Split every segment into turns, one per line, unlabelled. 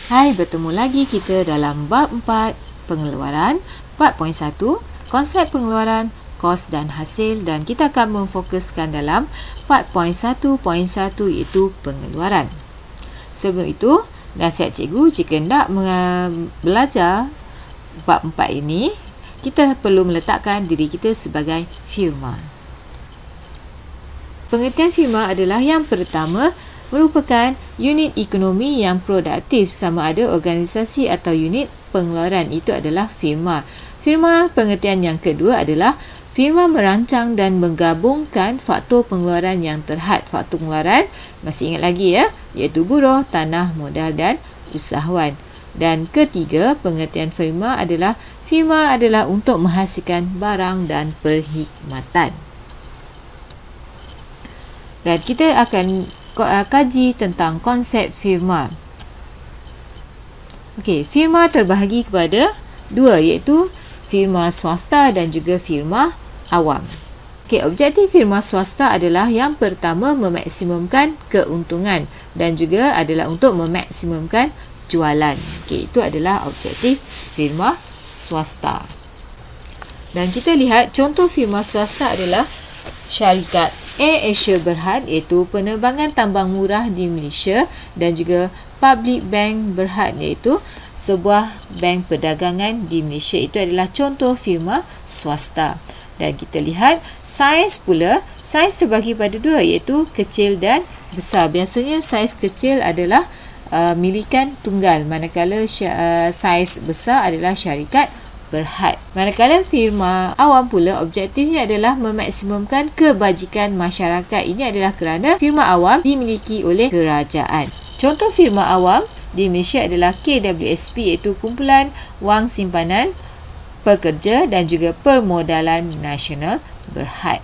Hai, bertemu lagi kita dalam bab 4 pengeluaran 4.1 konsep pengeluaran, kos dan hasil, dan kita akan memfokuskan dalam 4.1.1 iaitu pengeluaran. Sebelum itu, nasihat cikgu jika hendak belajar bab 4 ini, kita perlu meletakkan diri kita sebagai firma. Pengertian firma adalah yang pertama, merupakan unit ekonomi yang produktif, sama ada organisasi atau unit pengeluaran, itu adalah firma. Firma pengertian yang kedua adalah firma merancang dan menggabungkan faktor pengeluaran yang terhad. Faktor pengeluaran, masih ingat lagi ya, iaitu buruh, tanah, modal dan usahawan. Dan ketiga, pengertian firma adalah untuk menghasilkan barang dan perkhidmatan. Dan kita akan kaji tentang konsep firma. Okey, firma terbahagi kepada dua, iaitu firma swasta dan juga firma awam. Okey, objektif firma swasta adalah yang pertama memaksimumkan keuntungan dan juga adalah untuk memaksimumkan jualan. Okey, itu adalah objektif firma swasta. Dan kita lihat contoh firma swasta adalah syarikat Air Asia Berhad, iaitu penerbangan tambang murah di Malaysia, dan juga Public Bank Berhad, iaitu sebuah bank perdagangan di Malaysia. Itu adalah contoh firma swasta. Dan kita lihat saiz pula, saiz terbagi pada dua, iaitu kecil dan besar. Biasanya saiz kecil adalah milikan tunggal, manakala saiz besar adalah syarikat Berhad. Manakala firma awam pula, objektifnya adalah memaksimumkan kebajikan masyarakat. Ini adalah kerana firma awam dimiliki oleh kerajaan. Contoh firma awam di Malaysia adalah KWSP, iaitu Kumpulan Wang Simpanan Pekerja dan juga Permodalan Nasional Berhad.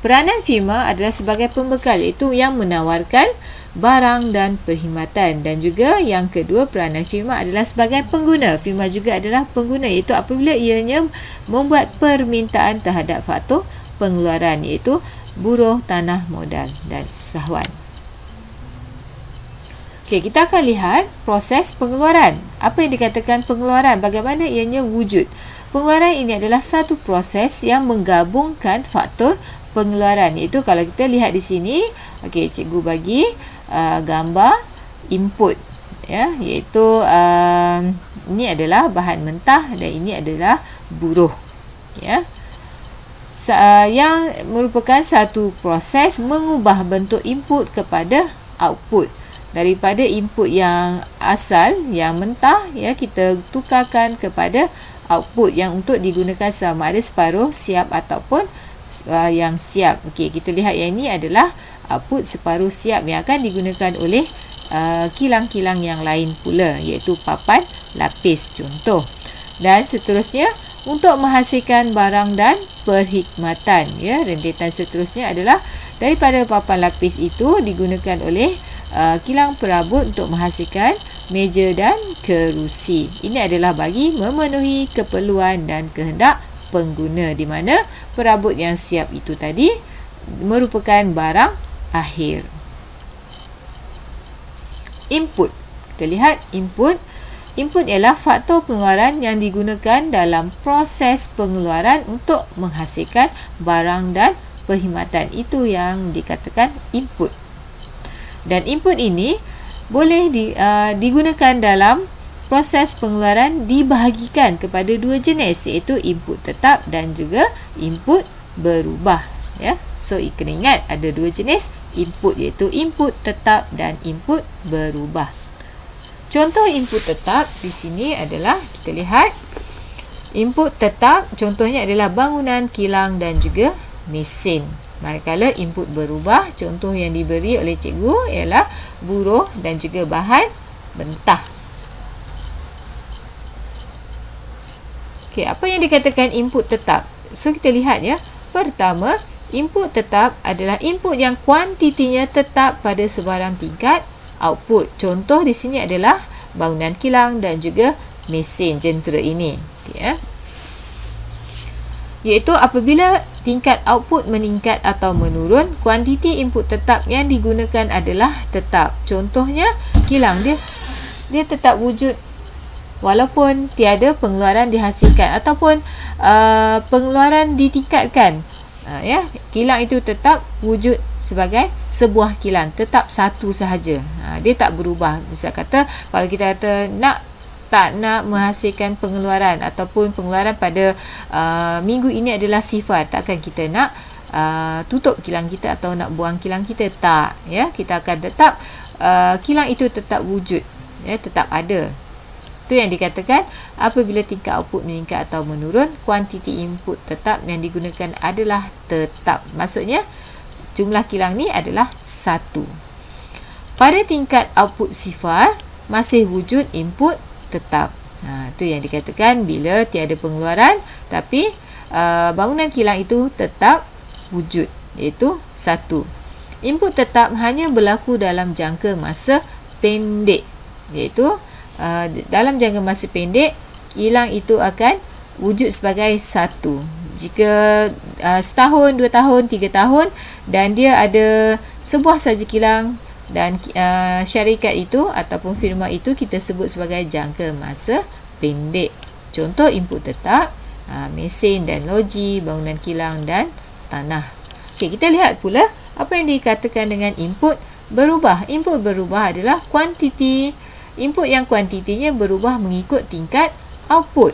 Peranan firma adalah sebagai pembekal, iaitu yang menawarkan barang dan perkhidmatan, dan juga yang kedua, peranan firma adalah sebagai pengguna. Firma juga adalah pengguna, iaitu apabila ianya membuat permintaan terhadap faktor pengeluaran, iaitu buruh, tanah, modal dan usahawan. Okey, kita akan lihat proses pengeluaran. Apa yang dikatakan pengeluaran? Bagaimana ianya wujud? Pengeluaran ini adalah satu proses yang menggabungkan faktor pengeluaran, iaitu kalau kita lihat di sini, okey, cikgu bagi gambar input ya, iaitu ini adalah bahan mentah dan ini adalah buruh ya, yang merupakan satu proses mengubah bentuk input kepada output. Daripada input yang asal yang mentah ya, kita tukarkan kepada output yang untuk digunakan sama ada separuh siap ataupun yang siap. Okey, kita lihat yang ini adalah output separuh siap yang akan digunakan oleh kilang-kilang yang lain pula, iaitu papan lapis contoh. Dan seterusnya untuk menghasilkan barang dan perkhidmatan ya, rentetan seterusnya adalah daripada papan lapis itu digunakan oleh kilang perabot untuk menghasilkan meja dan kerusi. Ini adalah bagi memenuhi keperluan dan kehendak pengguna, di mana perabot yang siap itu tadi merupakan barang akhir. Input. Kita lihat input. Input ialah faktor pengeluaran yang digunakan dalam proses pengeluaran untuk menghasilkan barang dan perkhidmatan. Itu yang dikatakan input. Dan input ini boleh digunakan dalam proses pengeluaran dibahagikan kepada dua jenis, iaitu input tetap dan juga input berubah ya. So kena ingat ada dua jenis input, iaitu input tetap dan input berubah. Contoh input tetap di sini adalah, kita lihat input tetap contohnya adalah bangunan, kilang dan juga mesin. Manakala input berubah, contoh yang diberi oleh cikgu ialah buruh dan juga bahan mentah. Okey, apa yang dikatakan input tetap? So kita lihat ya. Pertama, input tetap adalah input yang kuantitinya tetap pada sebarang tingkat output. Contoh di sini adalah bangunan kilang dan juga mesin jentera ini. Okay, ya. iaitu apabila tingkat output meningkat atau menurun, kuantiti input tetap yang digunakan adalah tetap. Contohnya, kilang dia tetap wujud walaupun tiada pengeluaran dihasilkan ataupun pengeluaran ditingkatkan. Kilang itu tetap wujud sebagai sebuah kilang, tetap satu sahaja. Dia tak berubah. Misal kata, kalau kita kata tak nak menghasilkan pengeluaran ataupun pengeluaran pada minggu ini adalah sifar, takkan kita nak tutup kilang kita atau nak buang kilang kita, tak, kita akan tetap kilang itu tetap wujud, tetap ada. Itu yang dikatakan apabila tingkat output meningkat atau menurun, kuantiti input tetap yang digunakan adalah tetap. Maksudnya jumlah kilang ni adalah 1. Pada tingkat output sifar, masih wujud input tetap. Itu yang dikatakan bila tiada pengeluaran tapi bangunan kilang itu tetap wujud, iaitu 1. Input tetap hanya berlaku dalam jangka masa pendek, iaitu dalam jangka masa pendek kilang itu akan wujud sebagai 1. Jika setahun, 2 tahun, 3 tahun dan dia ada sebuah saja kilang dan syarikat itu ataupun firma itu kita sebut sebagai jangka masa pendek. Contoh input tetap, mesin dan loji, bangunan kilang dan tanah. Okey, kita lihat pula apa yang dikatakan dengan input berubah. Input berubah adalah kuantiti input yang kuantitinya berubah mengikut tingkat output.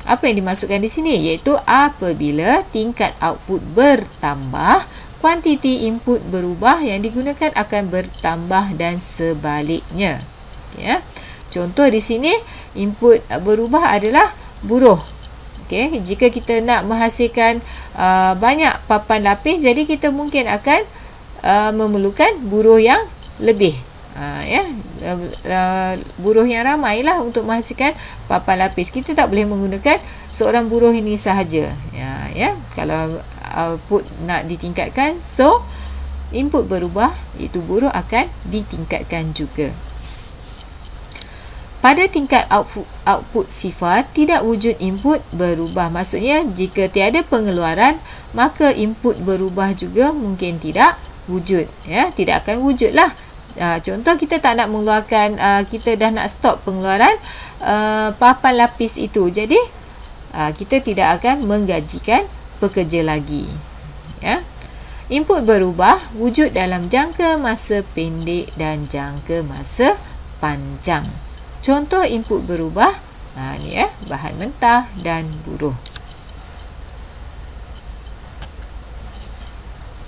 Apa yang dimaksudkan di sini? Iaitu apabila tingkat output bertambah, kuantiti input berubah yang digunakan akan bertambah dan sebaliknya. Contoh di sini input berubah adalah buruh. Jika kita nak menghasilkan banyak papan lapis, jadi kita mungkin akan memerlukan buruh yang lebih. Buruh yang ramai lah untuk menghasilkan papan lapis. Kita tak boleh menggunakan seorang buruh ini sahaja. Kalau output nak ditingkatkan, so input berubah, iaitu buruh akan ditingkatkan juga. Pada tingkat output sifar, tidak wujud input berubah. Maksudnya jika tiada pengeluaran, maka input berubah juga mungkin tidak wujud. Tidak akan wujud lah. Contoh, kita tak nak mengeluarkan, kita dah nak stop pengeluaran papan lapis itu, jadi kita tidak akan menggajikan pekerja lagi. Input berubah wujud dalam jangka masa pendek dan jangka masa panjang. Contoh input berubah, bahan mentah dan buruh.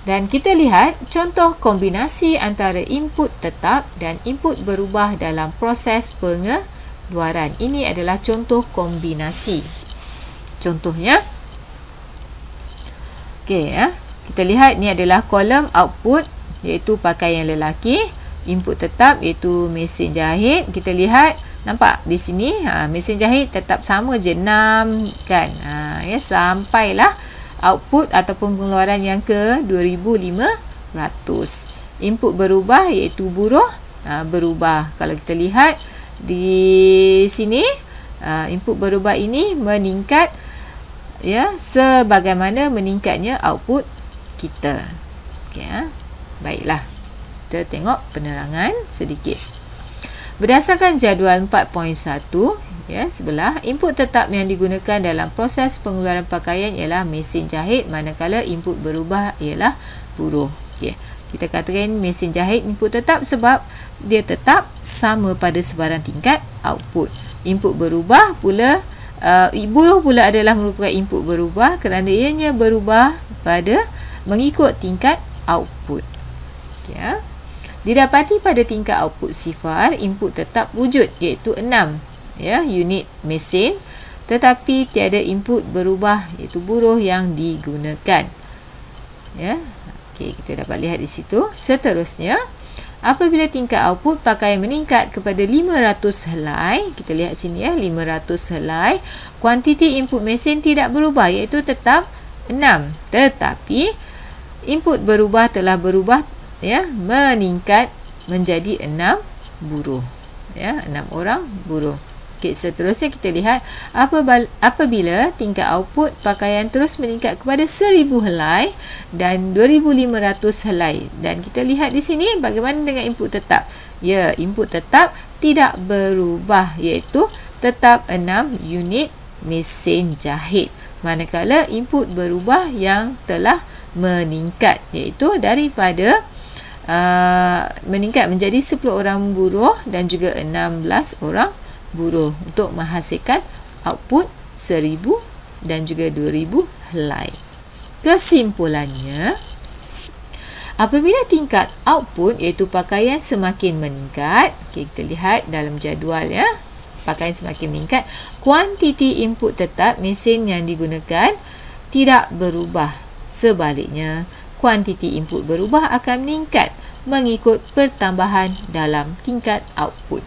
Dan kita lihat contoh kombinasi antara input tetap dan input berubah dalam proses pengeluaran. Ini adalah contoh kombinasi. Contohnya, kita lihat ni adalah kolom output, iaitu pakaian lelaki. Input tetap iaitu mesin jahit. Kita lihat, nampak di sini mesin jahit tetap sama je 6 kan. Sampailah output ataupun pengeluaran yang ke 2,500. Input berubah iaitu buruh berubah. Kalau kita lihat di sini, input berubah ini meningkat sebagaimana meningkatnya output kita. Baiklah, kita tengok penerangan sedikit. Berdasarkan jadual 4.1 sebelah, input tetap yang digunakan dalam proses pengeluaran pakaian ialah mesin jahit, manakala input berubah ialah buruh. Kita katakan mesin jahit input tetap sebab dia tetap sama pada sebarang tingkat output. Input berubah pula, buruh pula adalah merupakan input berubah kerana ianya berubah pada mengikut tingkat output. Didapati pada tingkat output sifar, input tetap wujud iaitu 6 unit mesin, tetapi tiada input berubah iaitu buruh yang digunakan. Kita dapat lihat di situ. Seterusnya, apabila tingkat output pakaian meningkat kepada 500 helai, kita lihat sini 500 helai, kuantiti input mesin tidak berubah iaitu tetap 6, tetapi input berubah telah berubah meningkat menjadi 6 buruh. 6 orang buruh. Okey, seterusnya kita lihat apabila tingkat output pakaian terus meningkat kepada 1000 helai dan 2500 helai. Dan kita lihat di sini bagaimana dengan input tetap. Ya, input tetap tidak berubah, iaitu tetap 6 unit mesin jahit. Manakala input berubah yang telah meningkat, iaitu daripada meningkat menjadi 10 orang buruh dan juga 16 orang buruh untuk menghasilkan output 1000 dan juga 2000 helai. Kesimpulannya, apabila tingkat output iaitu pakaian semakin meningkat, kita lihat dalam jadual ya, pakaian semakin meningkat, kuantiti input tetap mesin yang digunakan tidak berubah. Sebaliknya, kuantiti input berubah akan meningkat mengikut pertambahan dalam tingkat output.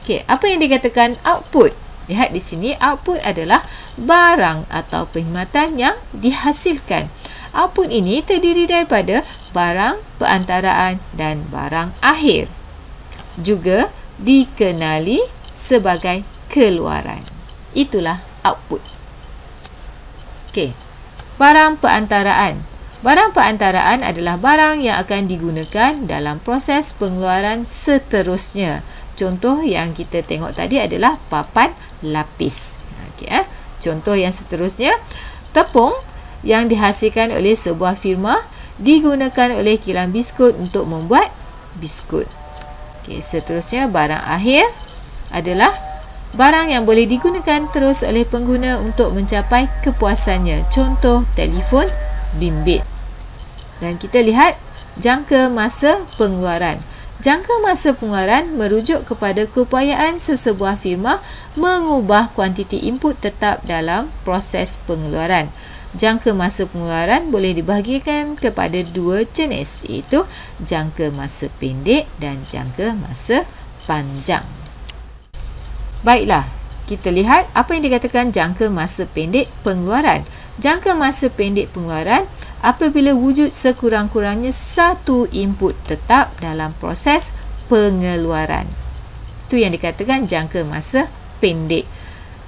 Okey, apa yang dikatakan output? Lihat di sini, output adalah barang atau perkhidmatan yang dihasilkan. Output ini terdiri daripada barang perantaraan dan barang akhir. Juga dikenali sebagai keluaran. Itulah output. Okey, barang perantaraan. Barang perantaraan adalah barang yang akan digunakan dalam proses pengeluaran seterusnya. Contoh yang kita tengok tadi adalah papan lapis. Okay, contoh yang seterusnya, tepung yang dihasilkan oleh sebuah firma digunakan oleh kilang biskut untuk membuat biskut. Okay, seterusnya, barang akhir adalah barang yang boleh digunakan terus oleh pengguna untuk mencapai kepuasannya. Contoh, telefon bimbit. Dan kita lihat jangka masa pengeluaran. Jangka masa pengeluaran merujuk kepada keupayaan sesebuah firma mengubah kuantiti input tetap dalam proses pengeluaran. Jangka masa pengeluaran boleh dibahagikan kepada dua jenis, iaitu jangka masa pendek dan jangka masa panjang. Baiklah, kita lihat apa yang dikatakan jangka masa pendek pengeluaran. Jangka masa pendek pengeluaran apabila wujud sekurang-kurangnya satu input tetap dalam proses pengeluaran. Itu yang dikatakan jangka masa pendek.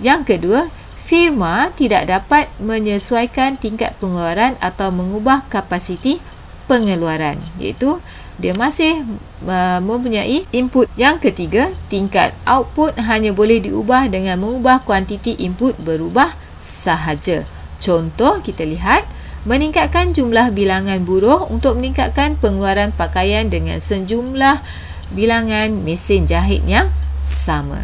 Yang kedua, firma tidak dapat menyesuaikan tingkat pengeluaran atau mengubah kapasiti pengeluaran, iaitu dia masih mempunyai input. Yang ketiga, tingkat output hanya boleh diubah dengan mengubah kuantiti input berubah sahaja. Contoh, kita lihat meningkatkan jumlah bilangan buruh untuk meningkatkan pengeluaran pakaian dengan sejumlah bilangan mesin jahit yang sama.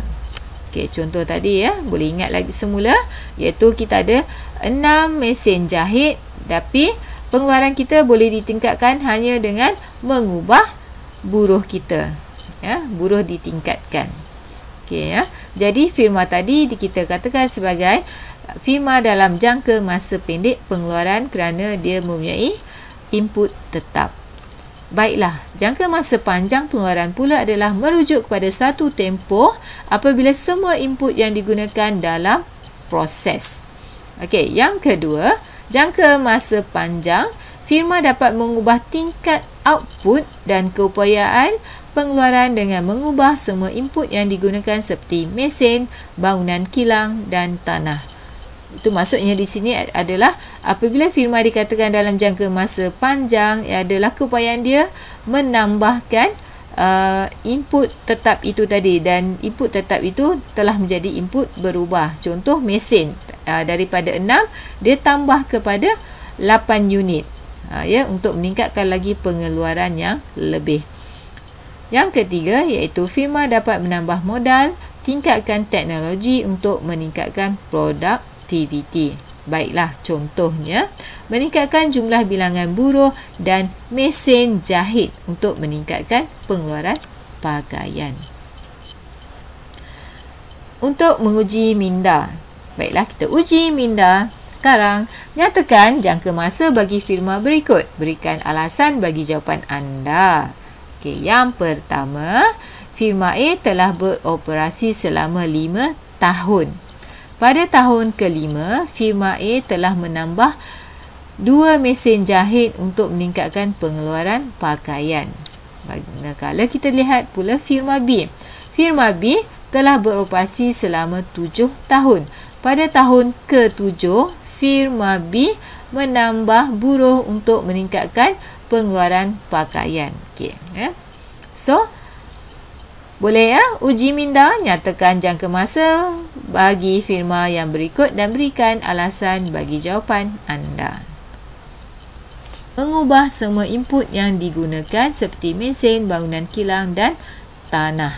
Okey, contoh tadi ya, boleh ingat lagi semula, iaitu kita ada 6 mesin jahit, tapi pengeluaran kita boleh ditingkatkan hanya dengan mengubah buruh kita. Ya, buruh ditingkatkan. Okey ya. Jadi firma tadi kita katakan sebagai firma dalam jangka masa pendek pengeluaran kerana dia mempunyai input tetap. Baiklah, jangka masa panjang pengeluaran pula adalah merujuk kepada satu tempoh apabila semua input yang digunakan dalam proses. Okey, yang kedua, jangka masa panjang, firma dapat mengubah tingkat output dan keupayaan pengeluaran dengan mengubah semua input yang digunakan seperti mesin, bangunan kilang dan tanah. Itu maksudnya di sini adalah apabila firma dikatakan dalam jangka masa panjang, adalah keupayaan dia menambahkan input tetap itu tadi, dan input tetap itu telah menjadi input berubah. Contoh mesin, daripada 6 dia tambah kepada 8 unit ya, untuk meningkatkan lagi pengeluaran yang lebih. Yang ketiga, iaitu firma dapat menambah modal, tingkatkan teknologi untuk meningkatkan produktiviti. Baiklah, contohnya meningkatkan jumlah bilangan buruh dan mesin jahit untuk meningkatkan pengeluaran pakaian. Untuk menguji minda. Baiklah, kita uji minda. Sekarang, nyatakan jangka masa bagi firma berikut. Berikan alasan bagi jawapan anda. Okey, yang pertama, firma A telah beroperasi selama 5 tahun. Pada tahun kelima, firma A telah menambah 2 mesin jahit untuk meningkatkan pengeluaran pakaian. Manakala kita lihat pula firma B. Firma B telah beroperasi selama 7 tahun. Pada tahun ke-7, firma B menambah buruh untuk meningkatkan pengeluaran pakaian. Okey, So, boleh uji minda, nyatakan jangka masa bagi firma yang berikut dan berikan alasan bagi jawapan anda. Mengubah semua input yang digunakan seperti mesin, bangunan kilang dan tanah.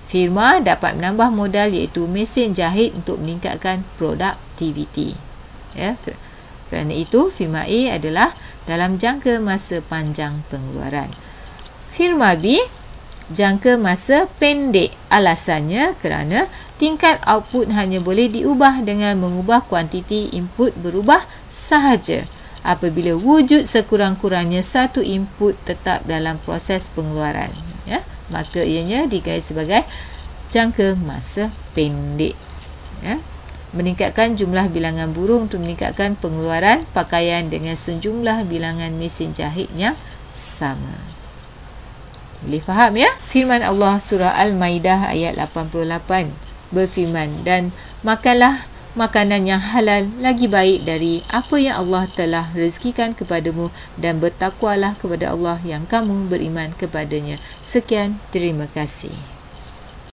Firma dapat menambah modal iaitu mesin jahit untuk meningkatkan produktiviti. Kerana itu, firma A adalah dalam jangka masa panjang pengeluaran. Firma B, jangka masa pendek. Alasannya kerana tingkat output hanya boleh diubah dengan mengubah kuantiti input berubah sahaja. Apabila wujud sekurang-kurangnya satu input tetap dalam proses pengeluaran, maka ianya digais sebagai jangka masa pendek. Meningkatkan jumlah bilangan buruh untuk meningkatkan pengeluaran pakaian dengan sejumlah bilangan mesin jahit yang sama. Boleh faham Firman Allah surah Al-Maidah ayat 88 berfirman, dan makanlah makanan yang halal lagi baik dari apa yang Allah telah rezekikan kepadamu, dan bertakwalah kepada Allah yang kamu beriman kepadanya. Sekian, terima kasih.